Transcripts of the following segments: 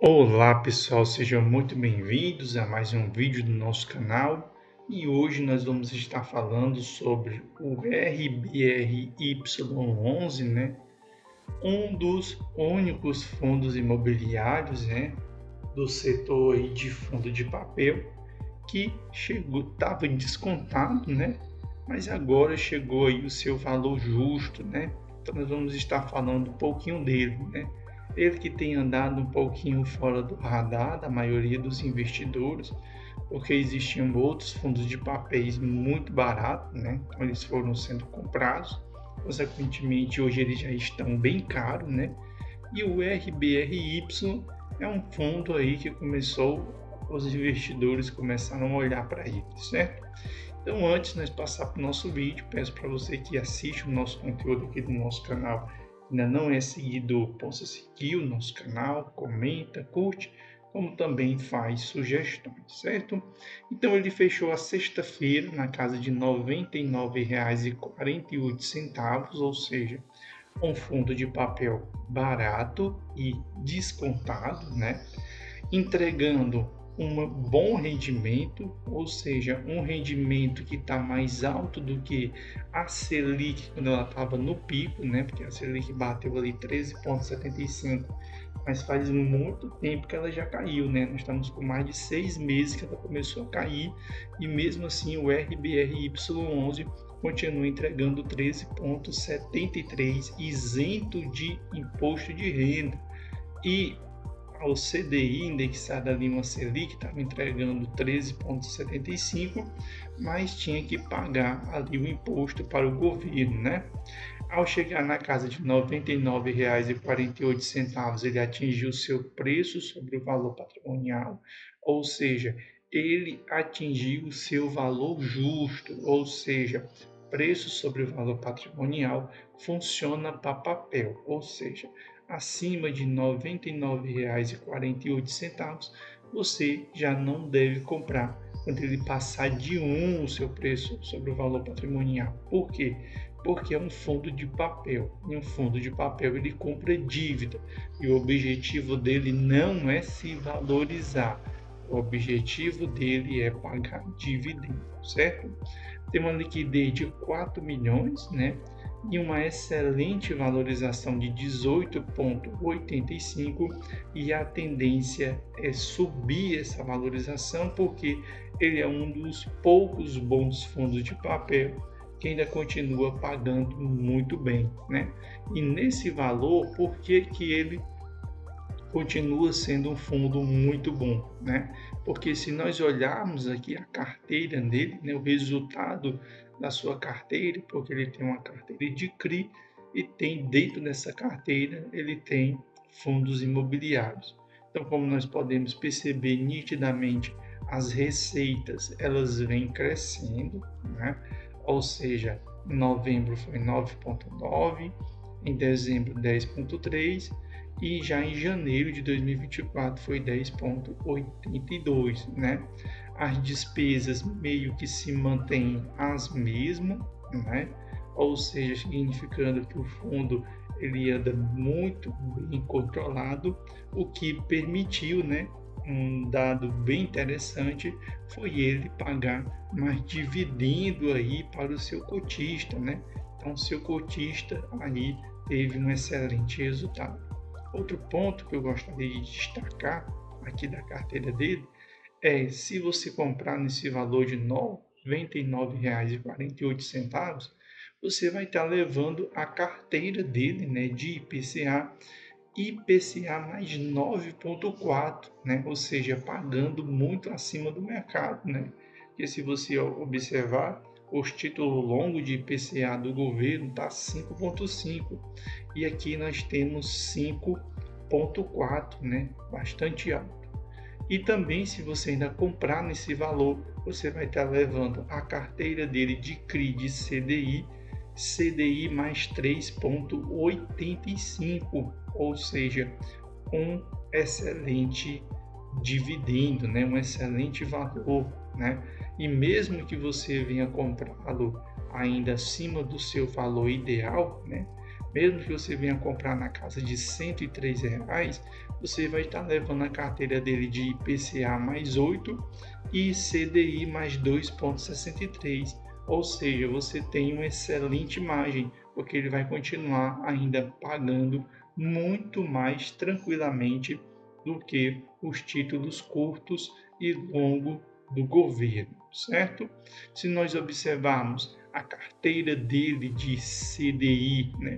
Olá pessoal, sejam muito bem-vindos a mais um vídeo do nosso canal e hoje nós vamos estar falando sobre o RBRY11, um dos únicos fundos imobiliários, do setor aí de fundo de papel que estava em descontado, mas agora chegou aí o seu valor justo, Então nós vamos estar falando um pouquinho dele, Ele que tem andado um pouquinho fora do radar da maioria dos investidores, porque existiam outros fundos de papéis muito baratos, Então eles foram sendo comprados, consequentemente hoje eles já estão bem caros, E o RBRY é um fundo aí que os investidores começaram a olhar para ele, certo? Então, antes de nós passar para o nosso vídeo, peço para você que assiste o nosso conteúdo aqui do nosso canal, ainda não é seguidor, possa seguir o nosso canal, comenta, curte, como também faz sugestões, certo? Então, ele fechou a sexta-feira na casa de R$ 99,48, ou seja, um fundo de papel barato e descontado, entregando um bom rendimento, ou seja, um rendimento que está mais alto do que a Selic quando ela estava no pico, porque a Selic bateu ali 13,75, mas faz muito tempo que ela já caiu, Nós estamos com mais de 6 meses que ela começou a cair e mesmo assim o RBRY11 continua entregando 13,73 isento de imposto de renda. E o CDI indexado ali, uma Selic, estava entregando 13,75, mas tinha que pagar ali o imposto para o governo, Ao chegar na casa de R$ 99,48, ele atingiu seu preço sobre o valor patrimonial, ou seja, ele atingiu o seu valor justo, ou seja, preço sobre o valor patrimonial funciona para papel, ou seja, acima de R$ 99,48, você já não deve comprar quando ele passar de 1 o seu preço sobre o valor patrimonial. Por quê? Porque é um fundo de papel. E um fundo de papel ele compra dívida. E o objetivo dele não é se valorizar. O objetivo dele é pagar dividendo, certo? Tem uma liquidez de 4 milhões, e uma excelente valorização de 18,85 e a tendência é subir essa valorização porque ele é um dos poucos bons fundos de papel que ainda continua pagando muito bem, E nesse valor, por que ele continua sendo um fundo muito bom, Porque se nós olharmos aqui a carteira dele, o resultado da sua carteira, porque ele tem uma carteira de CRI e tem dentro dessa carteira ele tem fundos imobiliários. Então, como nós podemos perceber nitidamente, as receitas elas vêm crescendo, Ou seja, em novembro foi 9,9, em dezembro 10,3 e já em janeiro de 2024 foi 10,82, As despesas meio que se mantêm as mesmas, Ou seja, significando que o fundo ele anda muito bem controlado, o que permitiu, um dado bem interessante foi ele pagar mais dividendo aí para o seu cotista, Então, seu cotista aí teve um excelente resultado. Outro ponto que eu gostaria de destacar aqui da carteira dele é se você comprar nesse valor de R$ 99,48, você vai estar levando a carteira dele, de IPCA mais 9,4, Ou seja, pagando muito acima do mercado, Porque se você observar, os títulos longos de IPCA do governo está 5,5 e aqui nós temos 5,4, Bastante alto. E também, se você ainda comprar nesse valor, você vai estar levando a carteira dele de CRI de CDI mais 3,85, ou seja, um excelente dividendo, um excelente valor, E mesmo que você venha comprá-lo ainda acima do seu valor ideal, Mesmo que você venha comprar na casa de R$ 103, você vai estar levando a carteira dele de IPCA mais 8 e CDI mais 2,63. Ou seja, você tem uma excelente margem, porque ele vai continuar ainda pagando muito mais tranquilamente do que os títulos curtos e longos do governo, certo? Se nós observarmos a carteira dele de CDI, né,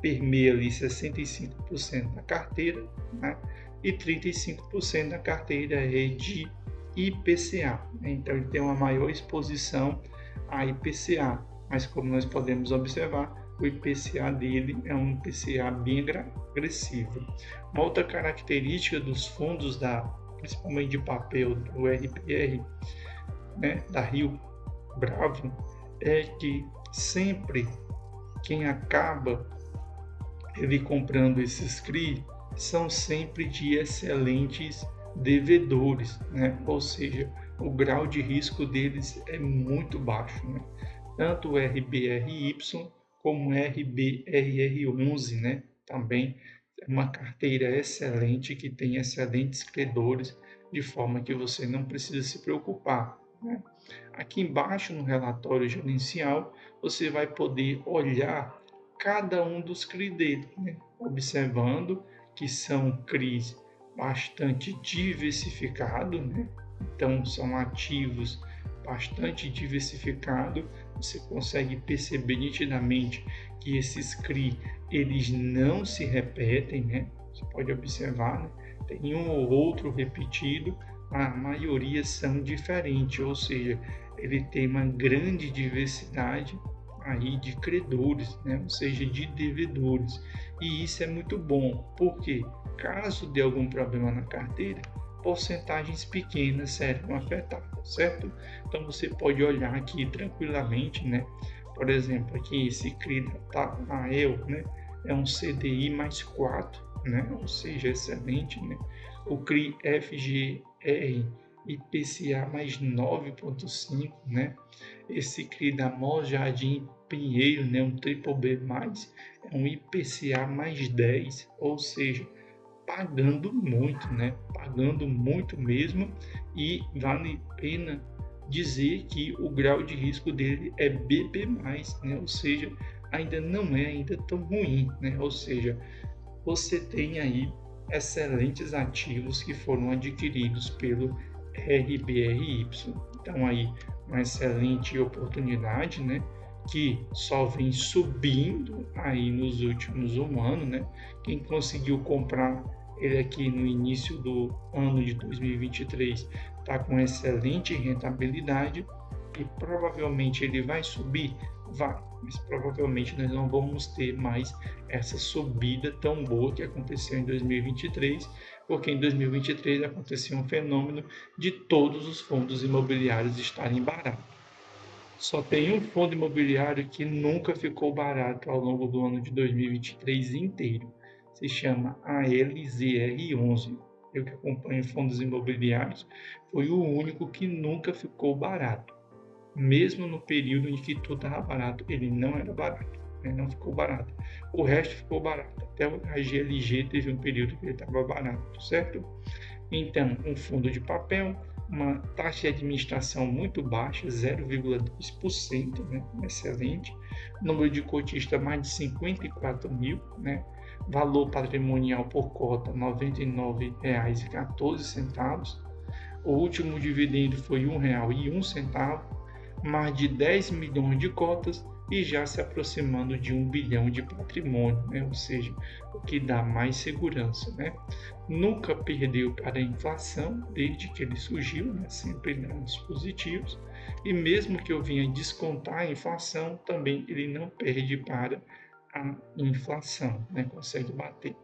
permeia ali 65% da carteira, né, e 35% da carteira é de IPCA, né? Então ele tem uma maior exposição a IPCA, mas como nós podemos observar, o IPCA dele é um IPCA bem agressivo. Uma outra característica dos fundos principalmente de papel do RBR, né, da Rio Bravo, é que sempre quem acaba ele comprando esses CRI são sempre de excelentes devedores, né? Ou seja, o grau de risco deles é muito baixo, né? Tanto o RBRY como o RBRR11, né? Também é uma carteira excelente que tem excelentes credores, de forma que você não precisa se preocupar, né? Aqui embaixo no relatório gerencial você vai poder olhar cada um dos CRI dele, né? Observando que são CRIs bastante diversificados, né? Então são ativos bastante diversificados. Você consegue perceber nitidamente que esses CRI eles não se repetem, né? Você pode observar, né? Tem um ou outro repetido, a maioria são diferentes, ou seja, ele tem uma grande diversidade aí de credores, né? Ou seja, de devedores. E isso é muito bom, porque caso dê algum problema na carteira, porcentagens pequenas serão afetadas, certo? Então você pode olhar aqui tranquilamente, né? Por exemplo, aqui esse CRI da Tael, né? É um CDI mais 4, né? Ou seja, excelente, né? O CRI FGR IPCA mais 9,5, né? Esse CRI da Mos Jardim Pinheiro, né? Um triple B+, é um IPCA mais 10, ou seja, pagando muito, né? Pagando muito mesmo, e vale a pena dizer que o grau de risco dele é BB+, né? Ou seja, ainda não é ainda tão ruim, né? Ou seja, você tem aí excelentes ativos que foram adquiridos pelo RBRY. Então aí uma excelente oportunidade, né? Que só vem subindo aí nos últimos um ano, né? Quem conseguiu comprar ele aqui no início do ano de 2023 está com excelente rentabilidade e provavelmente ele vai subir, vai, mas provavelmente nós não vamos ter mais essa subida tão boa que aconteceu em 2023, porque em 2023 aconteceu um fenômeno de todos os fundos imobiliários estarem baratos. Só tem um fundo imobiliário que nunca ficou barato ao longo do ano de 2023 inteiro. Se chama ALZR11. Eu que acompanho fundos imobiliários, foi o único que nunca ficou barato. Mesmo no período em que tudo estava barato, ele não era barato, né? Não ficou barato. O resto ficou barato. Até o HGLG teve um período que ele estava barato, certo? Então, um fundo de papel, uma taxa de administração muito baixa, 0,2%, né? Excelente. Número de cotistas mais de 54 mil, né? Valor patrimonial por cota, R$ 99,14. O último dividendo foi R$ 1,01, mais de 10 milhões de cotas e já se aproximando de 1 bilhão de patrimônio, né? Ou seja, o que dá mais segurança, né? Nunca perdeu para a inflação desde que ele surgiu, né? Sempre ganhos positivos, e mesmo que eu venha descontar a inflação, também ele não perde para a inflação, né? Consegue bater.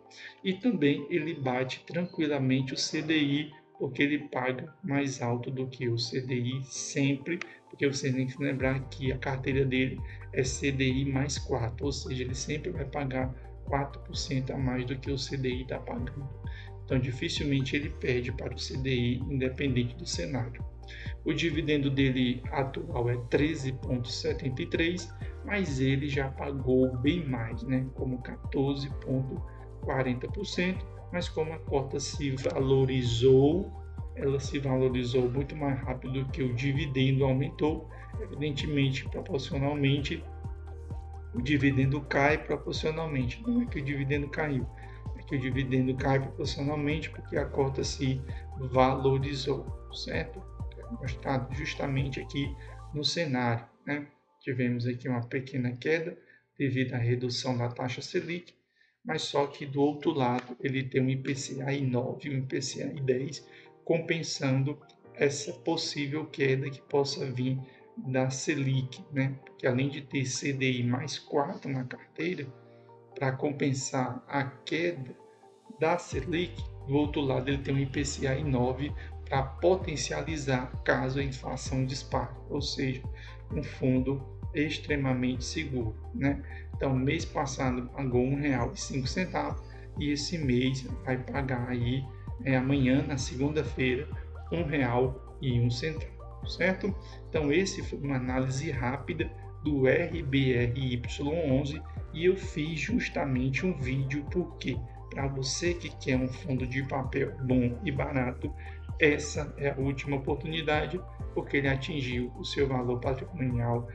E também ele bate tranquilamente o CDI, porque ele paga mais alto do que o CDI sempre, porque você tem que lembrar que a carteira dele é CDI mais 4, ou seja, ele sempre vai pagar 4% a mais do que o CDI está pagando. Então, dificilmente ele perde para o CDI, independente do cenário. O dividendo dele atual é 13,73, mas ele já pagou bem mais, né? Como 14,40%, mas como a cota se valorizou, ela se valorizou muito mais rápido que o dividendo aumentou, evidentemente, proporcionalmente, o dividendo cai proporcionalmente. Não é que o dividendo caiu, é que o dividendo cai proporcionalmente porque a cota se valorizou, certo? É mostrado justamente aqui no cenário, né? Tivemos aqui uma pequena queda devido à redução da taxa Selic, mas só que do outro lado ele tem um IPCA 9 e um IPCA 10 compensando essa possível queda que possa vir da Selic, né? Que além de ter CDI mais 4 na carteira, para compensar a queda da Selic, do outro lado ele tem um IPCA em 9 para potencializar caso a inflação dispare, ou seja, um fundo extremamente seguro, né? Então, mês passado pagou R$ 1,05 e esse mês vai pagar aí amanhã, na segunda-feira, R$ 1,01, certo? Então, esse foi uma análise rápida do RBRY11 e eu fiz justamente um vídeo porque para você que quer um fundo de papel bom e barato, essa é a última oportunidade, porque ele atingiu o seu valor patrimonial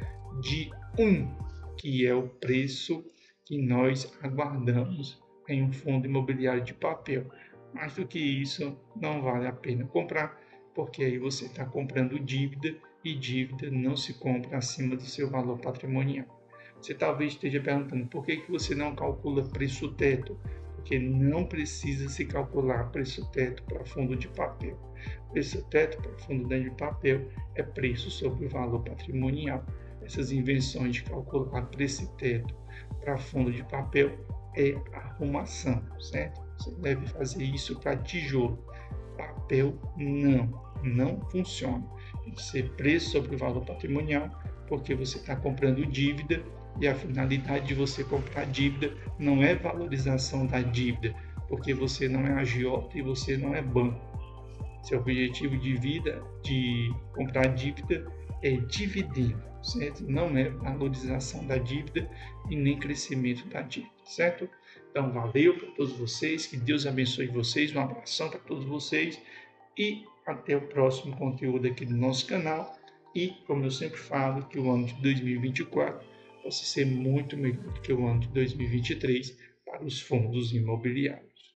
de 1, que é o preço que nós aguardamos em um fundo imobiliário de papel. Mais do que isso, não vale a pena comprar, porque aí você está comprando dívida e dívida não se compra acima do seu valor patrimonial. Você talvez esteja perguntando por que você não calcula preço teto, porque não precisa se calcular preço teto para fundo de papel. Preço teto para fundo de papel é preço sobre o valor patrimonial. Essas invenções de calcular preço teto para fundo de papel é arrumação, certo? Você deve fazer isso para tijolo. Papel não funciona. Tem que ser preço sobre o valor patrimonial, porque você está comprando dívida e a finalidade de você comprar dívida não é valorização da dívida, porque você não é agiota e você não é banco. Seu objetivo de vida de comprar dívida é dividendo, certo? Não é valorização da dívida e nem crescimento da dívida, certo? Então, valeu para todos vocês, que Deus abençoe vocês, um abração para todos vocês e até o próximo conteúdo aqui do nosso canal. E, como eu sempre falo, que o ano de 2024 possa ser muito melhor do que o ano de 2023 para os fundos imobiliários.